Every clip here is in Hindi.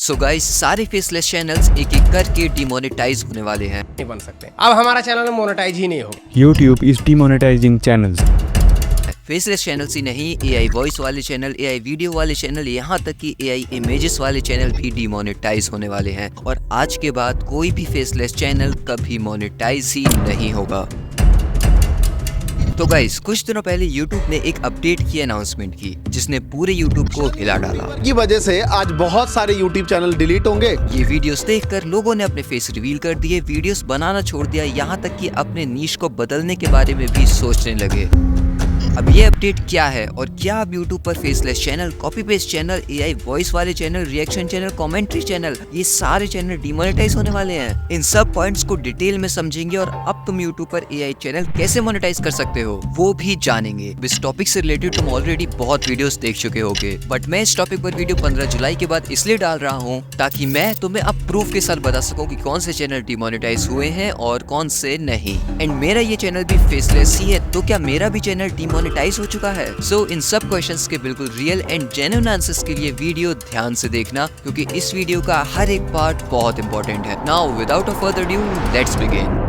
सो गाइस, सारे फेसलेस चैनल्स एक एक करके डिमोनेटाइज होने वाले हैं। नहीं बन सकते। अब हमारा चैनल मोनेटाइज ही नहीं होगा। YouTube is demonetizing channels. Faceless channels ही नहीं, एआई वॉइस वाले चैनल, एआई वीडियो वाले चैनल, यहाँ तक कि एआई इमेजेस वाले चैनल भी डिमोनेटाइज होने वाले हैं। और आज के बाद कोई भी फेसलेस चैनल कभी मोनेटाइज ही नहीं होगा। तो गाइस, कुछ दिनों पहले YouTube ने एक अपडेट की अनाउंसमेंट की जिसने पूरे YouTube को हिला डाला। की वजह से आज बहुत सारे YouTube चैनल डिलीट होंगे। ये वीडियोस देखकर लोगों ने अपने फेस रिवील कर दिए, वीडियोस बनाना छोड़ दिया, यहाँ तक कि अपने नीश को बदलने के बारे में भी सोचने लगे। अब ये अपडेट क्या है और क्या अब YouTube पर faceless channel, copy paste channel, AI voice वाले channel, reaction channel, commentary channel, ये सारे चैनल डिमोनेटाइज होने वाले हैं? इन सब पॉइंट्स को डिटेल में समझेंगे और अब तुम YouTube पर एआई चैनल कैसे मोनेटाइज कर सकते हो वो भी जानेंगे। इस टॉपिक से रिलेटेड तुम ऑलरेडी बहुत वीडियोस देख चुके होगे, बट मैं इस टॉपिक पर वीडियो 15 जुलाई के बाद इसलिए डाल रहा हूँ ताकि मैं तुम्हें अब प्रूफ के साथ बता सकूं कि कौन से चैनल डिमोनेटाइज हुए हैं और कौन से नहीं। एंड मेरा ये चैनल भी फेसलेस ही है, तो क्या मेरा भी चैनल डिमोनेटाइज हो चुका है? सो इन सब क्वेश्चंस के बिल्कुल रियल एंड जेन्युइन आंसर्स के लिए वीडियो ध्यान से देखना, क्योंकि इस वीडियो का हर एक पार्ट बहुत इंपॉर्टेंट है। Now without a further due, let's begin.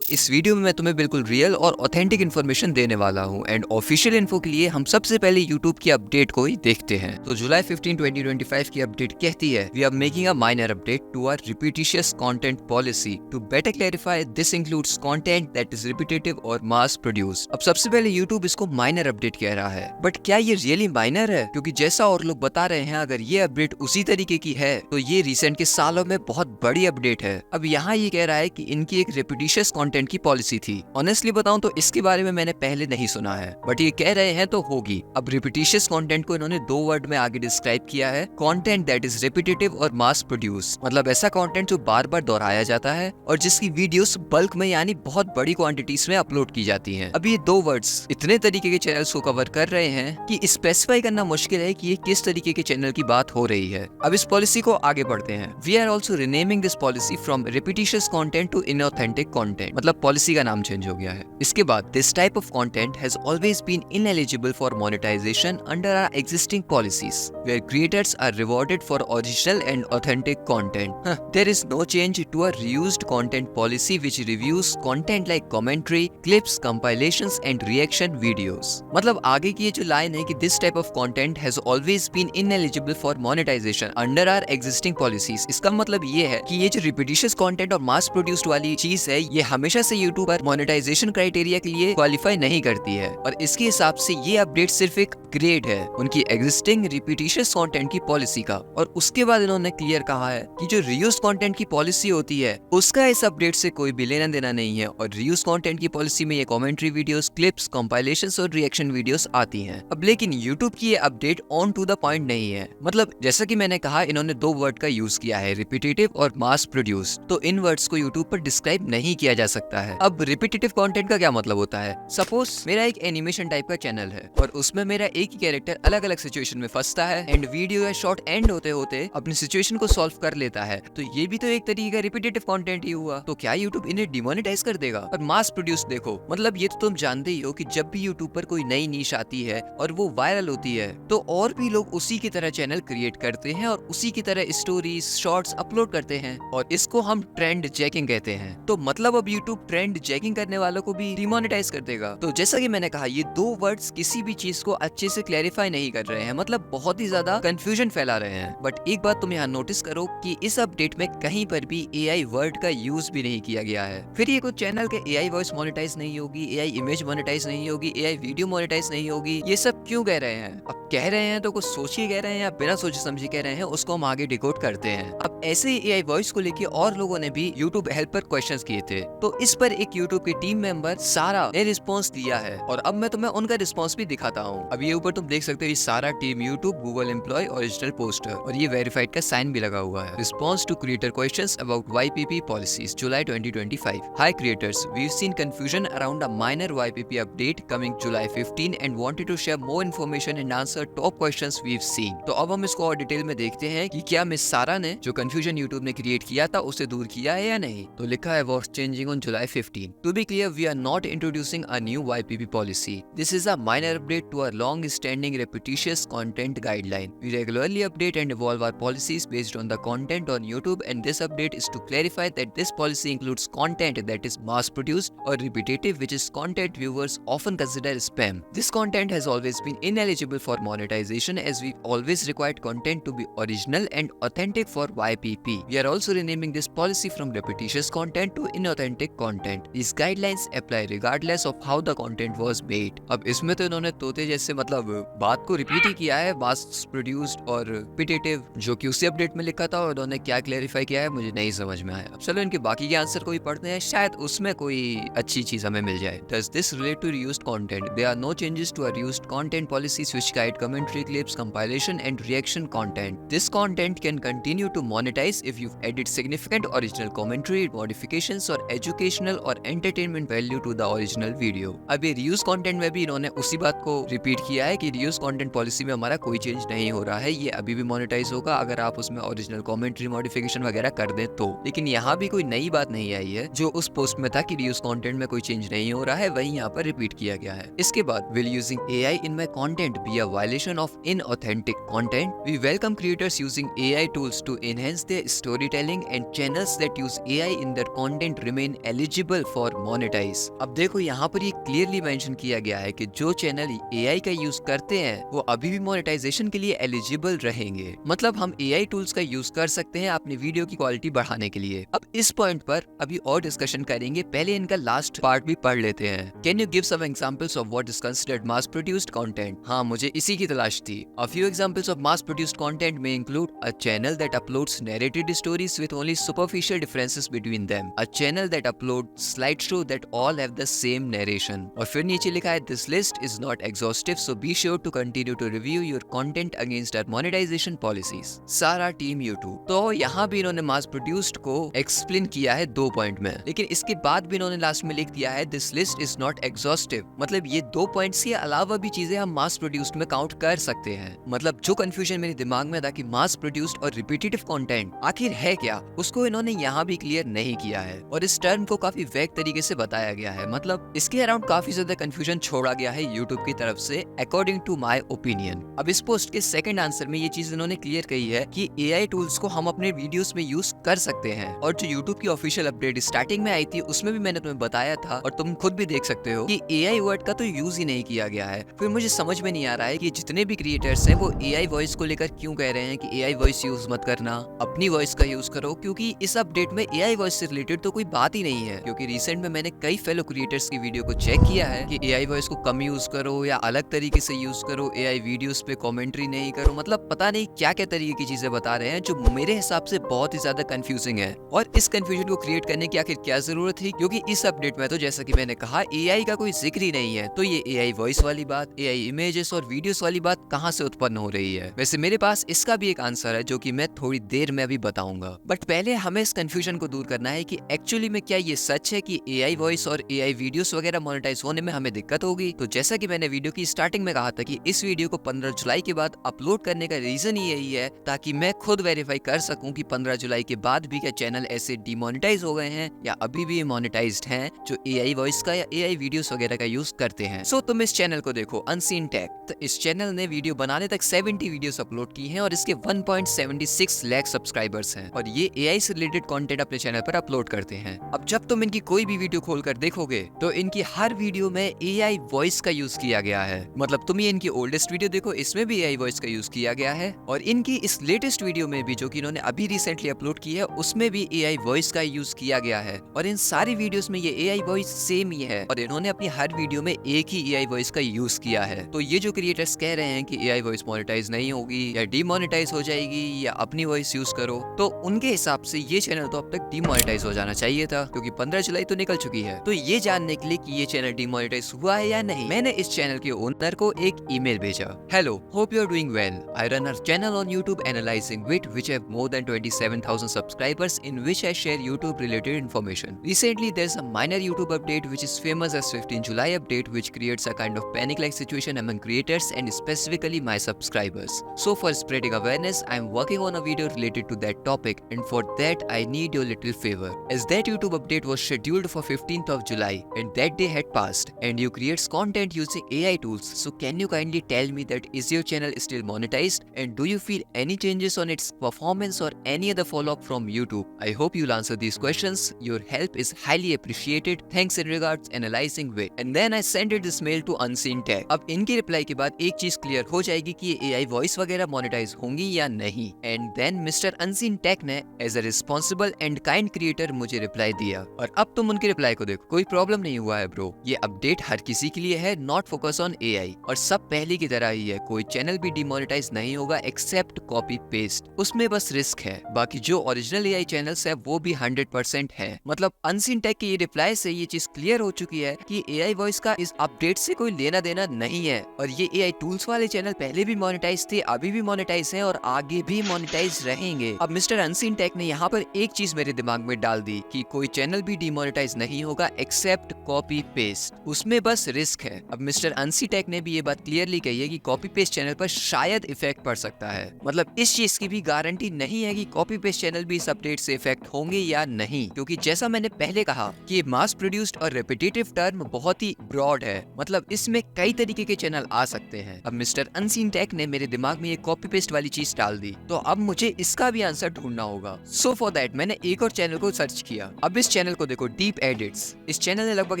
इस वीडियो में मैं तुम्हें बिल्कुल रियल और ऑथेंटिक इन्फॉर्मेशन देने वाला हूं। एंड ऑफिशियल इन्फो के लिए हम सबसे पहले YouTube की अपडेट को ही देखते हैं। तो जुलाई 15, 2025 की अपडेट कहती है, we are making a minor update to our repetitious content policy to better clarify this includes content that is repetitive और मास प्रोड्यूस्ड। अब सबसे पहले YouTube इसको माइनर अपडेट कह रहा है, बट क्या ये रियली माइनर है? क्योंकि जैसा और लोग बता रहे हैं, अगर ये अपडेट उसी तरीके की है तो ये रिसेंट के सालों में बहुत बड़ी अपडेट है। अब यहाँ ये कह रहा है कि इनकी एक रिपीटिशियस कंटेंट की पॉलिसी थी। ऑनेस्टली बताऊं तो इसके बारे में मैंने पहले नहीं सुना है, बट ये कह रहे हैं तो होगी। अब रिपीटिशियस कंटेंट को इन्होंने 2 वर्ड में आगे डिस्क्राइब किया है, कंटेंट दैट इज रिपीटेटिव और मास प्रोड्यूस। मतलब ऐसा कंटेंट जो बार बार दोहराया जाता है और जिसकी वीडियोस बल्क में यानी बहुत बड़ी क्वांटिटीज में अपलोड की जाती हैं। अब ये 2 वर्ड्स इतने तरीके के चैनल्स को कवर कर रहे हैं कि स्पेसिफाई करना मुश्किल है कि ये किस तरीके के चैनल की बात हो रही है। अब इस पॉलिसी को आगे बढ़ते हैं। We are also renaming this policy from repetitious content to inauthentic content. मतलब पॉलिसी का नाम चेंज हो गया है। इसके बाद this type of content has always been ineligible for monetization under our existing policies where creators are rewarded for original and authentic content. There is no change to a reused content policy which reviews content like commentary, clips, compilations and reaction videos. मतलब आगे की ये जो लाइन है कि this type of content has always been ineligible for monetization under our existing policies, इसका मतलब ये है कि ये जो रिपीटिशियस कंटेंट और मास प्रोड्यूस्ड वाली चीज है, ये हमेशा से यूट्यूब पर मोनेटाइजेशन क्राइटेरिया के लिए क्वालिफाई नहीं करती है। और इसके हिसाब से ये अपडेट सिर्फ एक ग्रेड है उनकी एग्जिस्टिंग रिपीटिशियस कंटेंट की पॉलिसी का। और उसके बाद इन्होंने क्लियर कहा है कि जो रीयूज कंटेंट की पॉलिसी होती है उसका इस अपडेट से कोई भी लेना देना नहीं है। और रीयूज कंटेंट की पॉलिसी में ये कमेंट्री वीडियोस, क्लिप्स, कंपाइलेशंस और रिएक्शन वीडियोस आती हैं। अब लेकिन यूट्यूब की ये update on to the point नहीं है। मतलब जैसा कि मैंने कहा, इन्होंने 2 वर्ड का यूज किया है, रिपीटेटिव और मास प्रोड्यूस्ड। तो इन वर्ड्स को यूट्यूब पर डिस्क्राइब नहीं किया जा सकता है। अब रिपीटेटिव कंटेंट का क्या मतलब होता है? सपोज मेरा एक एनिमेशन टाइप का चैनल है और उसमें मेरा एक ही कैरेक्टर अलग अलग सिचुएशन में फंसता है एंड वीडियो या शॉर्ट एंड होते होते अपनी सिचुएशन को सॉल्व कर लेता है, तो ये भी तो एक तरीके का रिपीटेटिव कंटेंट ही हुआ। तो क्या यूट्यूब इन्हें डिमोनेटाइज कर देगा? और मास प्रोड्यूस देखो, मतलब ये तो तुम जानते ही हो कि जब भी यूट्यूब पर कोई नई नीश आती है और वो वायरल होती है तो और भी लोग उसी की तरह चैनल क्रिएट करते हैं और उसी की तरह स्टोरीज, शॉर्ट्स अपलोड करते हैं और इसको हम ट्रेंड जैकिंग कहते हैं। तो मतलब अब यूट्यूब ट्रेंड जैकिंग करने वालों को भी डिमोनेटाइज कर देगा। तो जैसा कि मैंने कहा, ये 2 वर्ड्स किसी भी चीज को अच्छे से क्लैरिफाई नहीं कर रहे हैं, मतलब बहुत ही ज्यादा कंफ्यूजन फैला रहे हैं। बट एक बात तुम यहाँ नोटिस करो कि इस अपडेट में कहीं पर भी एआई वर्ड का यूज भी नहीं किया गया है। फिर ये कुछ चैनल के एआई वॉइस मोनेटाइज नहीं होगी, एआई इमेज मोनेटाइज नहीं होगी, एआई वीडियो मोनेटाइज नहीं होगी, ये सब क्यों कह रहे हैं? अब कह रहे हैं तो कुछ सोचिए कह रहे हैं या बिना सोचे समझे कह रहे हैं, उसको हम आगे डिकोड करते हैं। अब ऐसे ही एआई वॉइस को लेके और लोगों ने भी यूट्यूब हेल्प पर क्वेश्चंस किए थे, तो इस पर एक यूट्यूब की टीम मेंबर सारा ने रिस्पॉन्स दिया है और अब मैं तुम्हें उनका रिस्पॉन्स भी दिखाता हूँ। अब ये ऊपर तुम देख सकते हो, सारा team YouTube Google employ original poster और ये वेरीफाइड का साइन भी लगा हुआ है। Response to creator questions about YPP policies July 2025। Hi creators, we have seen confusion around a minor YPP update coming July 15 and wanted to share more information and answer top questions we have seen. तो अब हम इसको और डिटेल में देखते हैं कि क्या मिस सारा ने जो कंफ्यूजन यूट्यूब ने क्रिएट किया था उसे दूर किया है या नहीं। तो लिखा है, was changing on July 15. To be clear, we are not introducing a new YPP policy. This is a minor update to our long-standing repetitious content guideline. We regularly update and evolve our policies based on the content on YouTube, and this update is to clarify that this policy includes content that is mass-produced or repetitive, which is content viewers often consider spam. This content has always been ineligible for monetization, as we've always required content to be original and authentic for YPP. We are also renaming this policy from repetitious content to inauthentic content. These guidelines apply regardless of how the content was made. अब इसमें तो इन्होंने तोते जैसे मतलब बात को रिपीट ही किया है, मास प्रोड्यूस्ड और रिपीटेटिव, जो कि उसी अपडेट में लिखा था, और उन्होंने क्या क्लैरिफाई किया है मुझे नहीं समझ में आया। चलो इनके बाकी के आंसर को भी पढ़ते हैं, शायद उसमें कोई अच्छी चीज हमें मिल जाए। Does this relate to reused content? There are no changes to our reused content policies which guide commentary clips, compilation and reaction content. This content can continue to monetize if you've added significant original commentary, modifications or educational or entertainment value to the original video. अब ये reused content में भी इन्होंने उसी बात को रिपीट किया है कि reused content policy में हमारा कोई चेंज नहीं हो रहा है, ये अभी भी मोनेटाइज होगा अगर आप उसमें ओरिजिनल कमेंट्री मॉडिफिकेशन वगैरह कर दें तो। लेकिन यहाँ भी कोई नई बात नहीं आई है, जो उस पोस्ट में था कि reused content में कोई चेंज नहीं हो रहा है, वही यहाँ पर रिपीट किया गया है। इसके बाद will using AI in my content be a violation of inauthentic content? We welcome creators using AI tools to enhance their storytelling, and channels that use AI in their content remain eligible for monetize. अब देखो यहाँ पर ये क्लियरली मेंशन किया गया है कि जो चैनल AI का यूज करते हैं वो अभी भी मोनेटाइजेशन के लिए एलिजिबल रहेंगे। मतलब हम AI टूल्स का यूज कर सकते हैं अपनी वीडियो की क्वालिटी बढ़ाने के लिए। अब इस पॉइंट पर अभी और डिस्कशन करेंगे, पहले इनका लास्ट पार्ट भी पढ़ लेते हैं। Can you give some examples of what is considered mass-produced content? हाँ, मुझे इसी की तलाश थी। A few examples of mass-produced content may include a channel that uploads narrated stories with only superficial differences between them, a channel that uploads slideshow that all have the same narration। और फिर नीचे लिखा है this list is not exhaustive, so be sure to continue to review your content against our monetization policies। सारा टीम YouTube। तो यहाँ भी इन्होंने mass-produced को एक्सप्लेन किया है 2 पॉइंट में, लेकिन इसके बाद भी इन्होंने लास्ट में लिख दिया है this list is not exhaustive। मतलब ये 2 पॉइंट्स के अलावा भी चीजें हम मास प्रोड्यूस्ड में काउंट कर सकते हैं। मतलब जो कंफ्यूजन मेरे दिमाग में था कि मास प्रोड्यूस्ड और रिपीटेटिव कंटेंट आखिर है क्या, उसको इन्होंने यहाँ भी क्लियर नहीं किया है, और इस टर्म को काफी वैग तरीके से बताया गया है। मतलब इसके अराउंड काफी ज्यादा कंफ्यूजन छोड़ा गया है यूट्यूब की तरफ से, अकॉर्डिंग टू माई ओपिनियन। अब इस पोस्ट के सेकंड आंसर में ये चीज इन्होंने क्लियर कही है कि AI टूल्स को हम अपने वीडियोस में यूज कर सकते हैं, और जो यूट्यूब की ऑफिशियल अपडेट स्टार्टिंग में आई थी उसमें भी मैंने तुम्हें बताया था, और तुम खुद भी देख सकते हो कि AI वर्ड का तो यूज ही नहीं किया गया है। फिर मुझे समझ में नहीं आ रहा है कि जितने भी क्रिएटर्स हैं वो AI वॉइस को लेकर क्यों कह रहे हैं कि AI वॉइस यूज मत करना, अपनी वॉइस का यूज करो, क्योंकि इस अपडेट में AI वॉइस से रिलेटेड तो कोई बात ही नहीं है। क्योंकि रिसेंट में मैंने कई फेलो क्रिएटर्स की वीडियो को चेक किया है कि AI वॉइस को कम यूज करो या अलग तरीके से यूज करो, AI वीडियोस पे कमेंट्री नहीं करो, मतलब पता नहीं क्या क्या तरीके की चीजें बता रहे हैं, जो मेरे हिसाब से बहुत ही ज्यादा कंफ्यूजिंग है। और इस कंफ्यूजन को क्रिएट करने की आखिर क्या जरूरत थी, क्योंकि इस अपडेट में तो जैसा कि मैंने कहा AI का कोई जिक्र ही नहीं है। तो ये AI वॉइस वाली बात, AI इमेजेस और वीडियोस वाली बात कहाँ से उत्पन्न हो रही है? वैसे मेरे पास इसका भी एक आंसर है जो कि मैं थोड़ी देर में अभी बताऊंगा, बट पहले हमें इस कंफ्यूजन को दूर करना है कि एक्चुअली में क्या ये सच है कि AI वॉइस और AI वीडियोस वगैरह मोनेटाइज होने में हमें दिक्कत होगी। तो जैसा कि मैंने वीडियो की स्टार्टिंग में कहा था कि इस वीडियो को 15 जुलाई के बाद अपलोड करने का रीजन ही यही है, ताकि मैं खुद वेरीफाई कर सकूं कि 15 जुलाई के बाद भी क्या चैनल ऐसे डिमोनेटाइज हो गए हैं या अभी भी मोनेटाइज्ड हैं जो AI वॉइस का या AI वीडियोस वगैरह का यूज करते हैं। सो तुम इस चैनल को देखो, अनसीन टेक। तो इस चैनल ने वीडियो बनाने तक 70 वीडियोस अपलोड की हैं और इसके 1.76 लाख सब्सक्राइबर्स हैं, और ये AI से रिलेटेड कंटेंट अपने चैनल पर अपलोड करते हैं। अब जब तुम इनकी कोई भी वीडियो खोलकर देखोगे तो इनकी हर वीडियो में AI वॉइस का यूज किया गया है। मतलब तुम ये इनकी ओल्डेस्ट वीडियो देखो, इसमें भी AI वॉइस का यूज किया गया है, और इनकी इस लेटेस्ट वीडियो में भी जो कि इन्होंने अभी रिसेंटली अपलोड की है उसमें भी AI वॉइस का यूज किया गया है, और इन सारी वीडियोस में ये AI वॉइस सेम ही है, और इन्होंने अपनी हर वीडियो में एक ही AI वॉइस का यूज किया है। तो ये जो क्रिएटर्स कह रहे हैं कि AI वॉइस मोनेटाइज नहीं होगी या डीमोनेटाइज हो जाएगी या अपनी वॉइस यूज करो, तो उनके हिसाब से ये चैनल तो अब तक डीमोनेटाइज हो जाना चाहिए था, क्योंकि 15 जुलाई तो निकल चुकी है। तो ये जानने के लिए कि ये चैनल डीमोनेटाइज हुआ है या नहीं, मैंने इस चैनल के ओनर को एक ईमेल भेजा। Hello, hope you are doing well. I run a channel on YouTube analyzing wit which have more than 27,000 subscribers, in which I share YouTube related information. Recently there's a minor YouTube update which is famous as 15 July update, which creates a kind of panic like situation among creators and specifically my subscribers. So for spreading awareness, I'm working on a video related to that topic, and for that I need your little favor. As that YouTube update update was scheduled for 15th of July and that day had passed and you create content using AI tools. So can you kindly tell me that is your channel still monetized and do you feel any changes on its performance or any other follow-up from YouTube? I hope you'll answer these questions. Your help is highly appreciated. Thanks in regards, Analyzing Way. And then I sent it this mail to Unseen Tech. अब इनके रिप्लाई के बाद एक चीज क्लियर हो जाएगी कि ये AI वॉइस वगैरह मोनेटाइज होंगी या नहीं. And then Mister Unseen Tech ने as a responsible and kind creator मुझे रिप्लाई दिया. और अब तुम उनके रिप्लाई को देखो, कोई प्रॉब्लम नहीं हुआ है ब्रो. ये अपडेट हर किसी के लिए है, नॉट फोकस ऑन AI. और सब पहले की तरह ही है, कोई चैनल भी डिमोनेटाइज नहीं होगा एक्सेप्ट कॉपी पेस्ट. उसमें बस रिस्क है, बाकी जो ओरिजिनल AI चैनल्स है वो भी 100% है. मतलब अनसीन टेक के ये रिप्लाई से ये चीज क्लियर हो चुकी है कि AI वॉइस का इस अपडेट से कोई लेना देना नहीं है. और ये AI टूल्स वाले चैनल पहले भी मोनेटाइज थे, अभी भी मोनेटाइज हैं और आगे भी मोनेटाइज रहेंगे. अब मिस्टर अनसीन टेक ने यहाँ पर एक चीज मेरे दिमाग में डाल दी कि कोई चैनल भी डिमोनेटाइज नहीं होगा एक्सेप्ट कॉपी पेस्ट. उसमें बस रिस्क है. अब मिस्टर अनसी टेक ने भी ये बात क्लियरली कही है कि कॉपी पेस्ट चैनल पर शायद इफेक्ट पड़ सकता है. मतलब इस चीज की भी गारंटी नहीं है कि कॉपी पेस्ट चैनल भी इस अपडेट से इफेक्ट होंगे या नहीं, क्योंकि जैसा मैंने पहले कहा कि ये मास प्रोड्यूस्ड और रेपिटेटिव टर्म बहुत ही ब्रॉड है. मतलब इसमें कई तरीके के चैनल आ सकते हैं. अब मिस्टर अनसीन टेक ने मेरे दिमाग में ये कॉपी पेस्ट वाली चीज डाल दी, तो अब मुझे इसका भी आंसर ढूंढना होगा. सो फॉर दैट मैंने एक और चैनल को सर्च किया. अब इस चैनल को देखो, डीप एडिट्स. इस चैनल ने लगभग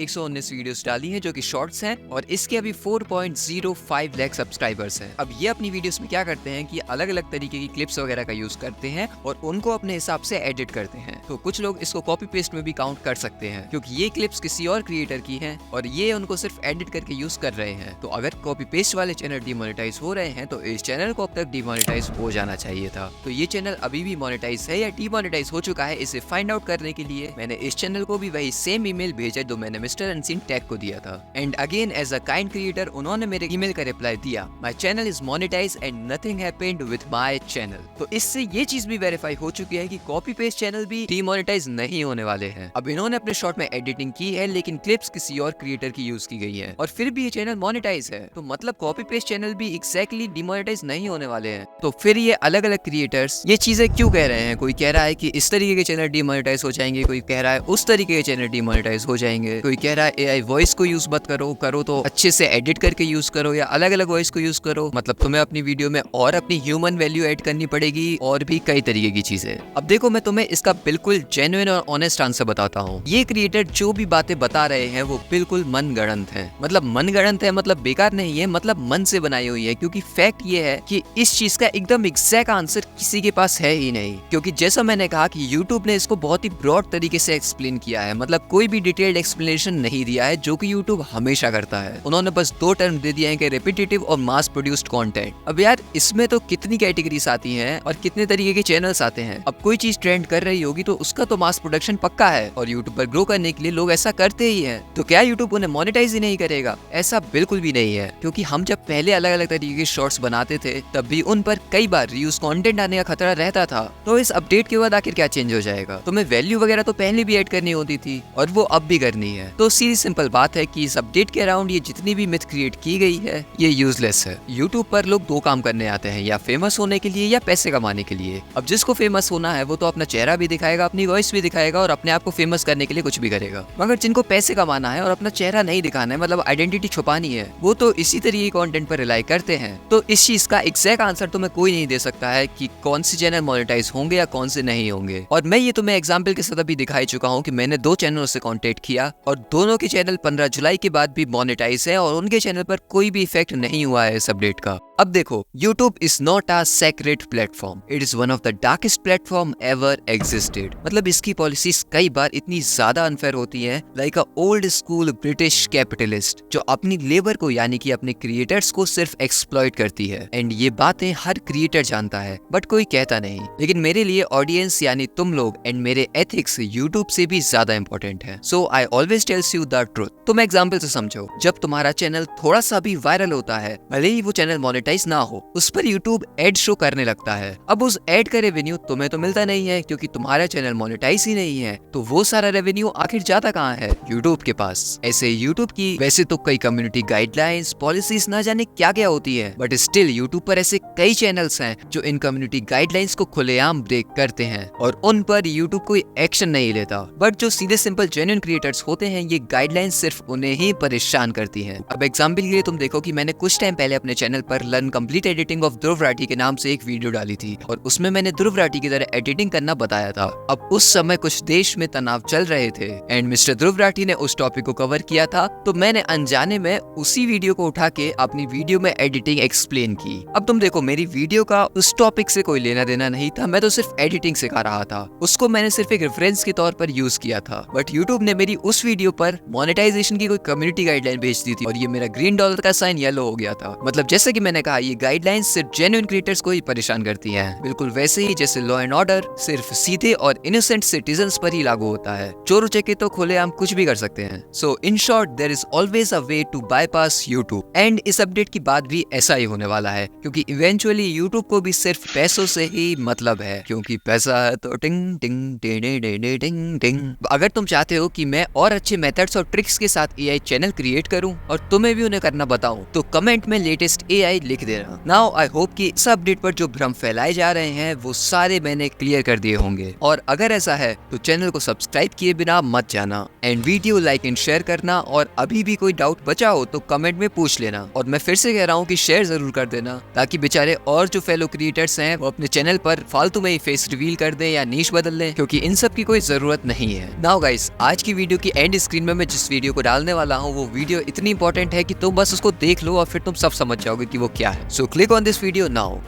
119 वीडियोस डाली हैं जो कि शॉर्ट्स हैं और इसके अभी 4.05 लाख सब्सक्राइबर्स हैं. अब ये अपनी वीडियोस में क्या करते हैं कि अलग अलग तरीके की क्लिप्स वगैरह का यूज करते हैं और उनको अपने हिसाब से एडिट करते हैं. तो कुछ लोग इसको कॉपी पेस्ट में भी काउंट कर सकते हैं क्योंकि ये क्लिप्स किसी और क्रिएटर की हैं और ये उनको सिर्फ एडिट करके यूज कर रहे हैं. तो अगर कॉपी पेस्ट वाले चैनल डिमोनेटाइज हो रहे हैं तो इस चैनल को अब तक डिमोनेटाइज हो जाना चाहिए था. तो ये चैनल अभी भी मोनेटाइज है या डिमोनेटाइज हो चुका है, इसे फाइंड आउट करने के लिए मैंने इस चैनल को भी वही सेम ईमेल भेजा जो मैंने मिस्टर अनसीन टेक को दिया था. And again as a kind creator उन्होंने मेरे ईमेल का रिप्लाई दिया, my channel is monetize and nothing happened with my channel. तो इससे ये चीज भी वेरीफाई हो चुकी है कि कॉपी पेस्ट चैनल भी डिमोनेटाइज नहीं होने वाले हैं. अब इन्होंने अपने शॉर्ट में एडिटिंग की है लेकिन क्लिप्स किसी और क्रिएटर की यूज की गई है और फिर भी ये चैनल मोनेटाइज है. तो मतलब कॉपी पेस्ट चैनल भी एग्जैक्टली डिमोनेटाइज नहीं होने वाले हैं. तो फिर ये अलग अलग क्रिएटर्स ये चीजें क्यों कह रहे हैं? कोई कह रहा है कि इस तरीके के चैनल डिमोनेटाइज हो जाएंगे, कोई कह रहा है उस तरीके के चैनल डिमोनेटाइज हो जाएंगे, कोई कह रहा है AI वॉइस को यूज मत करो, करो तो अच्छे से एडिट करके यूज करो या अलग अलग वॉइस को यूज करो. मतलब तुम्हें अपनी वीडियो में और अपनी ह्यूमन वैल्यू ऐड करनी पड़ेगी और भी कई तरीके की चीजें. अब देखो मैं तुम्हें इसका बिल्कुल जेन्युइन और ऑनेस्ट आंसर बताता हूँ. ये क्रिएटर जो भी बातें बता रहे हैं वो बिल्कुल मनगढ़ंत है. मतलब मनगढ़ंत है मतलब बेकार नहीं है, मतलब मन से बनाई हुई है. क्योंकि फैक्ट ये है कि इस चीज का एकदम एग्जैक्ट आंसर किसी के पास है ही नहीं. क्योंकि जैसा मैंने कहा कि YouTube ने इसको बहुत ही ब्रॉड तरीके से एक्सप्लेन किया है. मतलब कोई भी डिटेल्ड एक्सप्लेनेशन नहीं दिया है जो कि YouTube हमेशा करता है. उन्होंने बस दो टर्म दे दिए हैं कि रेपिटेटिव और मास प्रोड्यूस्ड कंटेंट. अब यार इसमें तो कितनी कैटेगरीज आती हैं और कितने तरीके के चैनल्स आते हैं. अब कोई चीज ट्रेंड कर रही होगी तो उसका तो मास प्रोडक्शन पक्का है और YouTube पर ग्रो करने के लिए लोग ऐसा करते ही हैं. तो क्या YouTube उन्हें मोनेटाइज ही नहीं करेगा? ऐसा बिल्कुल भी नहीं है. क्योंकि हम जब पहले अलग अलग तरीके के शॉर्ट्स बनाते थे तब भी उन पर कई बार रीयूज कंटेंट आने का खतरा रहता था. तो इस अपडेट के बाद आखिर क्या चेंज हो जाएगा? तुम्हें वैल्यू वगैरह तो पहले भी ऐड करनी होती थी और वो अब भी करनी है. तो सीधी सिंपल बात है कि इस अपडेट के अराउंड ये जितनी भी मिथ क्रिएट की गई है ये यूजलेस है. YouTube पर लोग दो काम करने आते हैं, या फेमस होने के लिए या पैसे कमाने के लिए. अब जिसको फेमस होना है वो तो अपना चेहरा भी दिखाएगा, अपनी वॉइस भी दिखाएगा और अपने आप को फेमस करने के लिए कुछ भी करेगा. मगर जिनको पैसे कमाना है और अपना चेहरा नहीं दिखाना है, मतलब आइडेंटिटी छुपानी है, वो तो इसी तरीके कंटेंट पर रिलाई करते हैं. तो इस चीज का एग्जैक्ट आंसर तुम्हें कोई नहीं दे सकता है कि कौन से चैनल मोनेटाइज होंगे या कौन से नहीं होंगे. और मैं ये तुम्हें एग्जांपल के साथ अभी दिखाई चुका हूँ कि मैंने दो चैनलों से कांटेक्ट किया और दोनों के चैनल 15 जुलाई के बाद भी मोनेटाइज है और उनके चैनल पर कोई भी इफेक्ट नहीं हुआ है इस अपडेट का. अब देखो, YouTube is not a sacred platform. It is one of the darkest platform ever existed. मतलब इसकी पॉलिसीज कई बार इतनी ज्यादा अनफेयर होती हैं, like a old school British capitalist, जो अपनी लेबर को यानी कि अपने क्रिएटर्स को सिर्फ एक्सप्लॉइट करती है. एंड ये बातें हर क्रिएटर जानता है बट कोई कहता नहीं. लेकिन मेरे लिए ऑडियंस यानी तुम लोग एंड मेरे एथिक्स YouTube से भी ज्यादा इंपॉर्टेंट है. So I always tells you the truth. तुम एग्जाम्पल से समझो, जब तुम्हारा चैनल थोड़ा सा भी वायरल होता है, भले ही वो चैनल मोनेटाइज ना हो, उस पर यूट्यूब एड शो करने लगता है। अब उस एड का रेवेन्यू तुम्हें तो मिलता नहीं है क्योंकि तुम्हारा चैनल मोनेटाइज ही नहीं है, तो वो सारा रेवेन्यू आखिर जाता कहाँ है? यूट्यूब के पास। ऐसे यूट्यूब की वैसे तो कई कम्युनिटी गाइडलाइंस, पॉलिसीज ना जाने क्या क्या होती है, बट स्टिल यूट्यूब पर ऐसे कई चैनल्स हैं जो इन कम्युनिटी गाइडलाइंस को खुलेआम ब्रेक करते हैं और उन पर यूट्यूब कोई एक्शन नहीं लेता। बट जो सीधे सिंपल जेन्युइन क्रिएटर्स होते हैं, ये गाइडलाइंस सिर्फ उन्हें ही परेशान करती हैं। अब एग्जाम्पल के लिए तुम देखो कि मैंने कुछ टाइम पहले अपने चैनल पर learn complete editing of Dhruv Rathee के नाम से एक वीडियो डाली थी और उसमें मैंने ध्रुव राठी की तरह एडिटिंग करना बताया था। अब उस समय कुछ देश में तनाव चल रहे थे एंड मिस्टर ध्रुव राठी ने उस टॉपिक को कवर किया था, तो मैंने अनजाने में उसी वीडियो को उठा के अपनी वीडियो में एडिटिंग एक्सप्लेन की। अब तुम देखो, मेरी वीडियो का उस टॉपिक से कोई लेना देना नहीं था, मैं तो सिर्फ एडिटिंग सिखा रहा था, उसको मैंने सिर्फ एक रेफरेंस के तौर पर यूज किया था। बट यूट्यूब ने मेरी उस वीडियो पर मोनेटाइजेशन की कोई कम्युनिटी गाइडलाइन भेज दी थी और ये मेरा ग्रीन डॉलर का साइन येलो हो गया था। मतलब जैसे कि मैंने कहा, ये गाइडलाइंस सिर्फ जेन्युइन क्रिएटर्स को ही परेशान करती हैं, बिल्कुल वैसे ही जैसे लॉ एंड ऑर्डर सिर्फ सीधे और इनोसेंट सिटीजन्स पर ही लागू होता है। चोर उचक्के तो खुलेआम कुछ भी कर सकते हैं। So in short, there is always a way to bypass YouTube. And इस अपडेट की बात भी ऐसा ही होने वाला है क्योंकि इवेंचुअली यूट्यूब को भी सिर्फ पैसों से ही मतलब है, क्योंकि पैसा है तो टिंग टिंग टिंग टिंग टिंग टिंग। अगर तुम चाहते हो कि मैं और अच्छे मेथड्स और ट्रिक्स के साथ एआई चैनल क्रिएट करूं और तुम्हें भी उन्हें करना बताऊं, तो कमेंट में लेटेस्ट एआई लिख देना। नाउ आई होप कि इस अपडेट पर जो भ्रम फैलाए जा रहे हैं वो सारे मैंने क्लियर कर दिए होंगे, और अगर ऐसा है तो चैनल को सब्सक्राइब किए बिना मत जाना and video like and share करना, और अभी भी कोई डाउट बचा हो तो कमेंट में पूछ लेना। और मैं फिर से कह रहा हूँ कि शेयर जरूर कर देना ताकि बेचारे और जो फेलो क्रिएटर्स हैं वो अपने चैनल पर फालतू में ही फेस रिवील कर दें या नीश बदल लें, क्योंकि इन सब की कोई जरूरत नहीं है। नाउ गाइस, आज की वीडियो की एंड स्क्रीन में मैं जिस वीडियो को डालने वाला हूँ वो वीडियो इतनी इंपॉर्टेंट है कि तुम बस उसको देख लो और फिर तुम सब समझ जाओगे कि वो क्या है। So click on this video now.